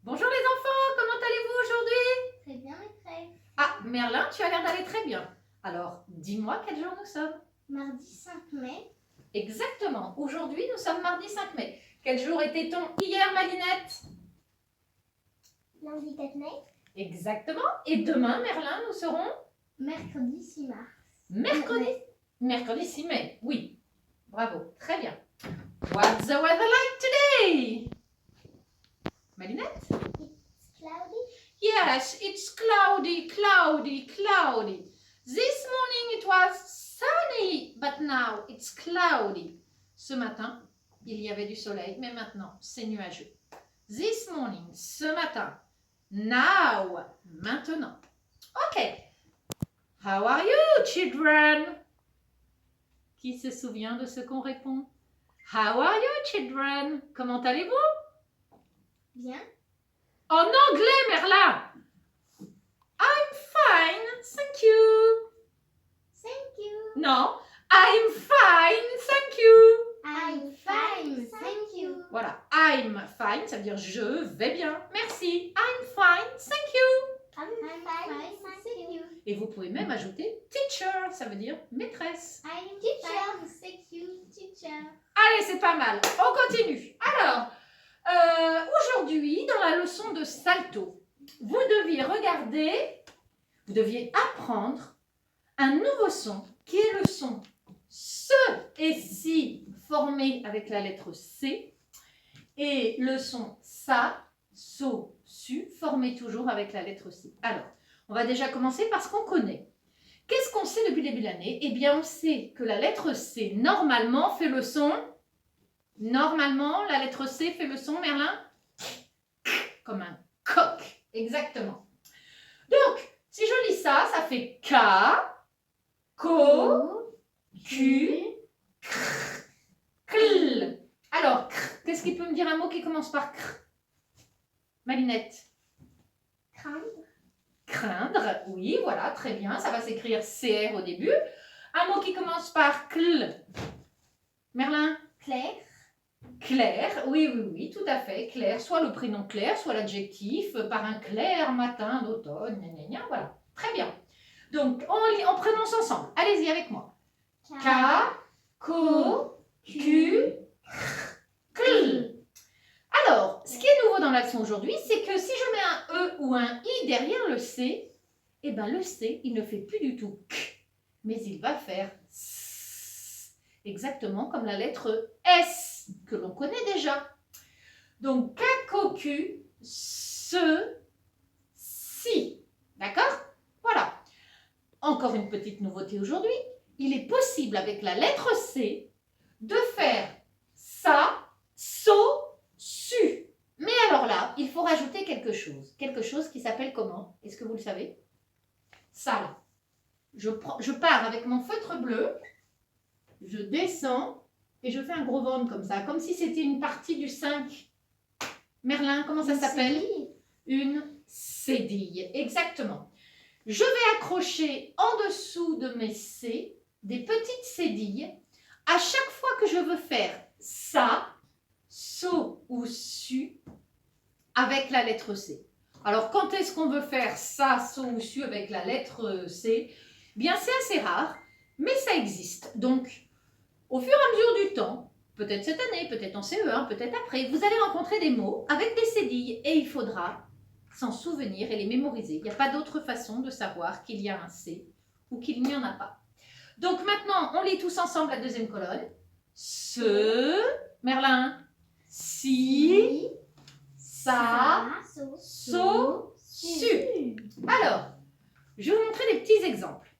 Bonjour les enfants, comment allez-vous aujourd'hui? Très bien, maîtresse. Ah, Merlin, tu as l'air d'aller très bien. Alors, dis-moi quel jour nous sommes? Mardi 5 mai. Exactement, aujourd'hui nous sommes mardi 5 mai. Quel jour était-on hier, Malinette? Lundi 4 mai. Exactement, et demain, Merlin, nous serons? Mercredi 6 mars. Mercredi 6 mai, oui. Bravo, très bien. What's the weather like today? Malinette? It's cloudy. Yes, it's cloudy. This morning it was sunny, but now it's cloudy. Ce matin, il y avait du soleil, mais maintenant, c'est nuageux. This morning, ce matin. Now, maintenant. Ok. How are you, children? Qui se souvient de ce qu'on répond? How are you, children? Comment allez-vous? Bien. En anglais, Merlin. I'm fine, thank you. Thank you. Non, I'm fine, thank you. I'm fine. Thank you. Voilà, I'm fine, ça veut dire je vais bien. Merci. I'm fine, thank you. I'm fine. Thank you. Et vous pouvez même ajouter teacher, ça veut dire maîtresse. I'm teacher. Thank you, teacher. Allez, c'est pas mal. On continue. Alors, aujourd'hui, dans la leçon de Salto, vous deviez apprendre un nouveau son qui est le son SE et SI formé avec la lettre C et le son SA, SO, SU formé toujours avec la lettre C. Alors, on va déjà commencer par ce qu'on connaît. Qu'est-ce qu'on sait depuis le début de l'année? Eh bien, on sait que la lettre C, normalement, fait le son... Normalement, la lettre C fait le son, Merlin? Comme un coq. Exactement. Donc, si je lis ça, ça fait K, Ko, Q, Kr, Kl. Alors, qu'est-ce qui peut me dire un mot qui commence par Kr? Malinette? Craindre. Craindre, oui, voilà, très bien. Ça va s'écrire CR au début. Un mot qui commence par Kl. Merlin? Claire. Claire, oui, tout à fait. Claire, soit le prénom Claire, soit l'adjectif par un clair matin d'automne. Voilà, très bien. Donc, on prononce ensemble. Allez-y avec moi. K, Ko, Q, Kl. Alors, ce qui est nouveau dans la leçon aujourd'hui, c'est que si je mets un E ou un I derrière le C, eh bien le C, il ne fait plus du tout K, mais il va faire S, exactement comme la lettre S que l'on connaît déjà. Donc, K, Ko, Q, se, si. D'accord? Voilà. Encore une petite nouveauté aujourd'hui. Il est possible avec la lettre C de faire ça, so, su. Mais alors là, il faut rajouter quelque chose. Quelque chose qui s'appelle comment? Est-ce que vous le savez? Ça là. Je pars avec mon feutre bleu, je descends et je fais un gros ventre comme ça, comme si c'était une partie du 5. Merlin, comment ça s'appelle? Une cédille, exactement. Je vais accrocher en dessous de mes C des petites cédilles. À chaque fois que je veux faire ça, so ou su avec la lettre C. Alors, quand est-ce qu'on veut faire ça, so ou su avec la lettre C? Bien, c'est assez rare, mais ça existe. Donc, au fur et à mesure du temps, peut-être cette année, peut-être en CE1, peut-être après, vous allez rencontrer des mots avec des cédilles et il faudra s'en souvenir et les mémoriser. Il n'y a pas d'autre façon de savoir qu'il y a un C ou qu'il n'y en a pas. Donc maintenant, on lit tous ensemble la deuxième colonne. Se, Merlin, si, ça, so, su. Alors, je vais vous montrer des petits exemples.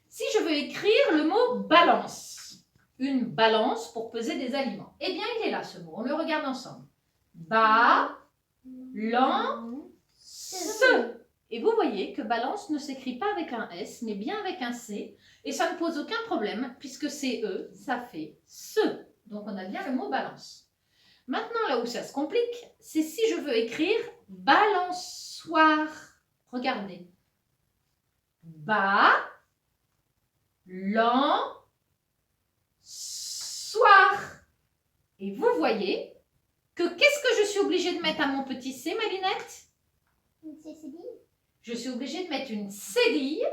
Si je veux écrire le mot balance, une balance pour peser des aliments, eh bien, il est là ce mot. On le regarde ensemble. Balance. Et vous voyez que balance ne s'écrit pas avec un S, mais bien avec un C. Et ça ne pose aucun problème, puisque CE, ça fait se. Donc, on a bien le mot balance. Maintenant, là où ça se complique, c'est si je veux écrire balançoire. Regardez. Soir. Et vous voyez Qu'est-ce que je suis obligée de mettre à mon petit C, Malinette? Une cécédille. Je suis obligée de mettre une cédille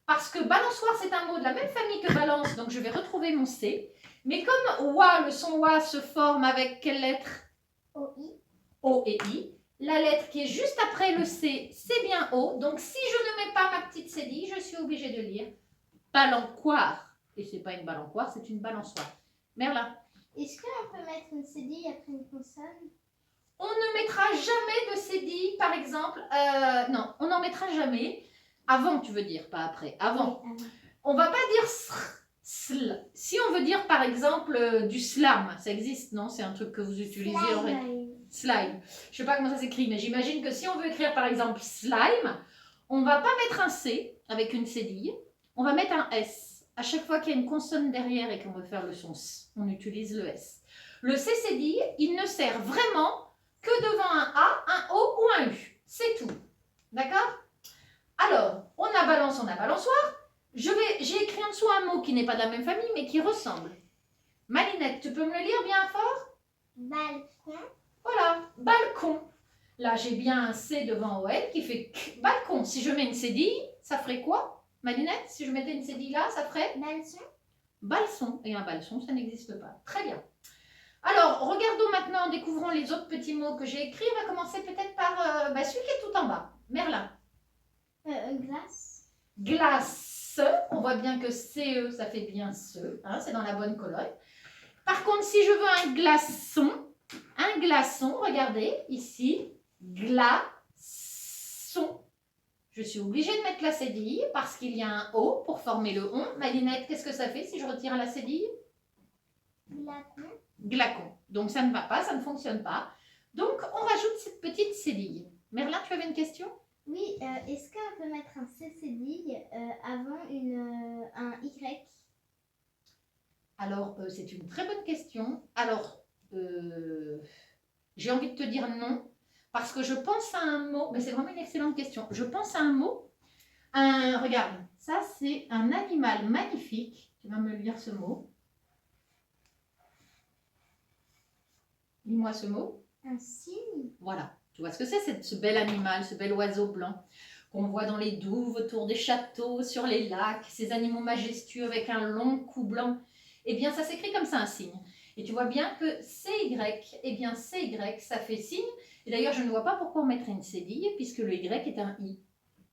parce que balançoire, c'est un mot de la même famille que balance, donc je vais retrouver mon C. Mais comme oua, le son oua se forme avec quelle lettre? O-I. O et I. La lettre qui est juste après le C, c'est bien O. Donc si je ne mets pas ma petite cédille, je suis obligée de lire balancoire. Et ce n'est pas une balancoire, c'est une balançoire. Merlin. Est-ce qu'on peut mettre une cédille après une consonne? On ne mettra jamais de cédille, par exemple. Non, on n'en mettra jamais. Avant, tu veux dire, pas après. Avant. Oui, On va pas dire sl. Si on veut dire, par exemple, du slam, ça existe, non? C'est un truc que vous utilisez en vrai. Slime. Je sais pas comment ça s'écrit, mais j'imagine que si on veut écrire, par exemple, slime, on va pas mettre un C avec une cédille. On va mettre un S. À chaque fois qu'il y a une consonne derrière et qu'on veut faire le son S, on utilise le S. Le C cédille, il ne sert vraiment que devant un A, un O ou un U. C'est tout. D'accord? Alors, on a balance, on a balançoire. J'ai écrit en dessous un mot qui n'est pas de la même famille, mais qui ressemble. Malinette, tu peux me le lire bien fort? Balcon. Voilà, balcon. Là, j'ai bien un C devant OL qui fait balcon. Si je mets une cédille, ça ferait quoi, Malinette? Si je mettais une cédille là, ça ferait Balson. balson. Et un balson, ça n'existe pas. Très bien. Alors, regardons maintenant, découvrons les autres petits mots que j'ai écrits. On va commencer peut-être par celui qui est tout en bas. Merlin. Glace. Glace. On voit bien que CE, ça fait bien ce. Hein, c'est dans la bonne colonne. Par contre, si je veux un glaçon, regardez, ici, glaçon. Je suis obligée de mettre la cédille parce qu'il y a un O pour former le on. Malinette, qu'est-ce que ça fait si je retire la cédille? Glacon. Glacon. Donc ça ne va pas, ça ne fonctionne pas. Donc on rajoute cette petite cédille. Merlin, tu avais une question? Oui, est-ce qu'on peut mettre un cécédille avant un Y? Alors, c'est une très bonne question. Alors, j'ai envie de te dire non, parce que je pense à un mot, mais c'est vraiment une excellente question. Je pense à un mot, regarde, ça c'est un animal magnifique. Tu vas me lire ce mot. Lis-moi ce mot. Un cygne. Voilà, tu vois ce que c'est, ce bel animal, ce bel oiseau blanc qu'on voit dans les douves, autour des châteaux, sur les lacs, ces animaux majestueux avec un long cou blanc. Eh bien, ça s'écrit comme ça, un signe. Et tu vois bien que CY, eh bien, CY, ça fait signe. Et d'ailleurs, je ne vois pas pourquoi on mettrait une cédille, puisque le Y est un I.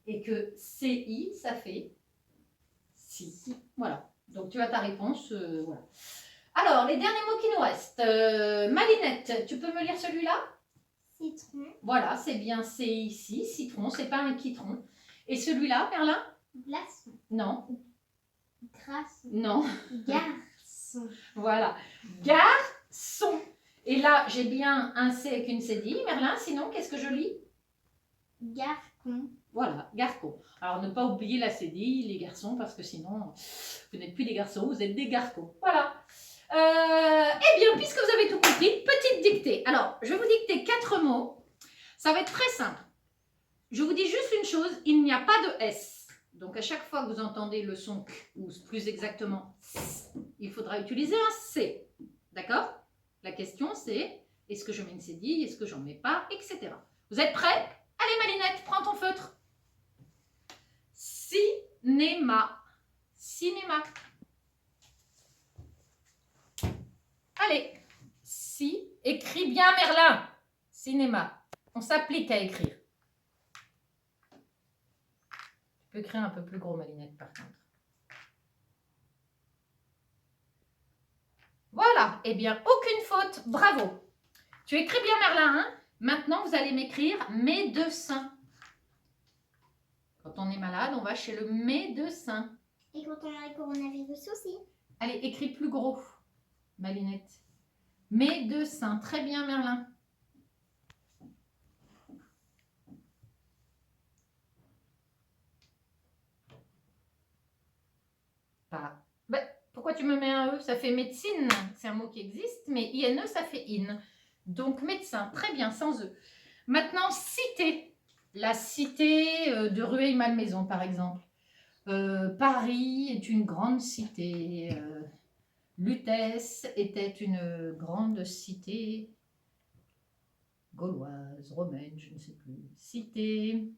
Et que CI, ça fait si. Voilà. Donc, tu as ta réponse. Voilà. Alors, les derniers mots qui nous restent. Malinette, tu peux me lire celui-là? Citron. Voilà, c'est bien C ici, citron, c'est pas un quitron. Et celui-là, Merlin? Glaçon. Non. Grasson. Non. Garçon. Voilà. Garçon. Et là, j'ai bien un C avec une cédille. Merlin, sinon, qu'est-ce que je lis? Garcon. Voilà, garcon. Alors, ne pas oublier la cédille, les garçons, parce que sinon, vous n'êtes plus des garçons, vous êtes des garcons. Voilà. Eh bien, puisque vous avez tout compris, petite dictée. Alors, je vais vous dicter 4 mots. Ça va être très simple. Je vous dis juste une chose, il n'y a pas de S. Donc, à chaque fois que vous entendez le son K, ou plus exactement S, il faudra utiliser un C. D'accord? La question, c'est, est-ce que je mets une cédille, est-ce que j'en mets pas, etc. Vous êtes prêts? Allez, Malinette, prends ton feutre. Cinéma. Cinéma. Allez, si, écris bien Merlin. Cinéma. On s'applique à écrire. Tu peux écrire un peu plus gros, Malinette, par contre. Voilà, eh bien, aucune faute, bravo. Tu écris bien Merlin, hein? Maintenant, vous allez m'écrire médecin. Quand on est malade, on va chez le médecin. Et quand on a le coronavirus aussi. Allez, écris plus gros, Malinette. Médecin, très bien Merlin. Pas. Ben, pourquoi tu me mets un E? Ça fait médecine, c'est un mot qui existe, mais INE, ça fait IN. Donc médecin, très bien, sans E. Maintenant, cité. La cité de Rueil-Malmaison, par exemple. Paris est une grande cité. Lutèce était une grande cité. Gauloise, romaine, je ne sais plus. Cité.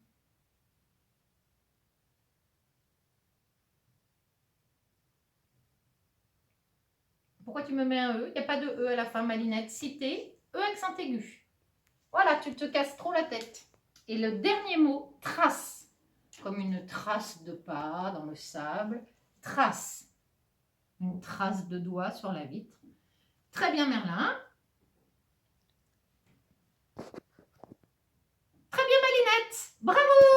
Pourquoi tu me mets un E? Il n'y a pas de E à la fin, Malinette. Cité, E accent aigu. Voilà, tu te casses trop la tête. Et le dernier mot, trace. Comme une trace de pas dans le sable. Trace. Une trace de doigt sur la vitre. Très bien, Merlin. Très bien, Malinette. Bravo!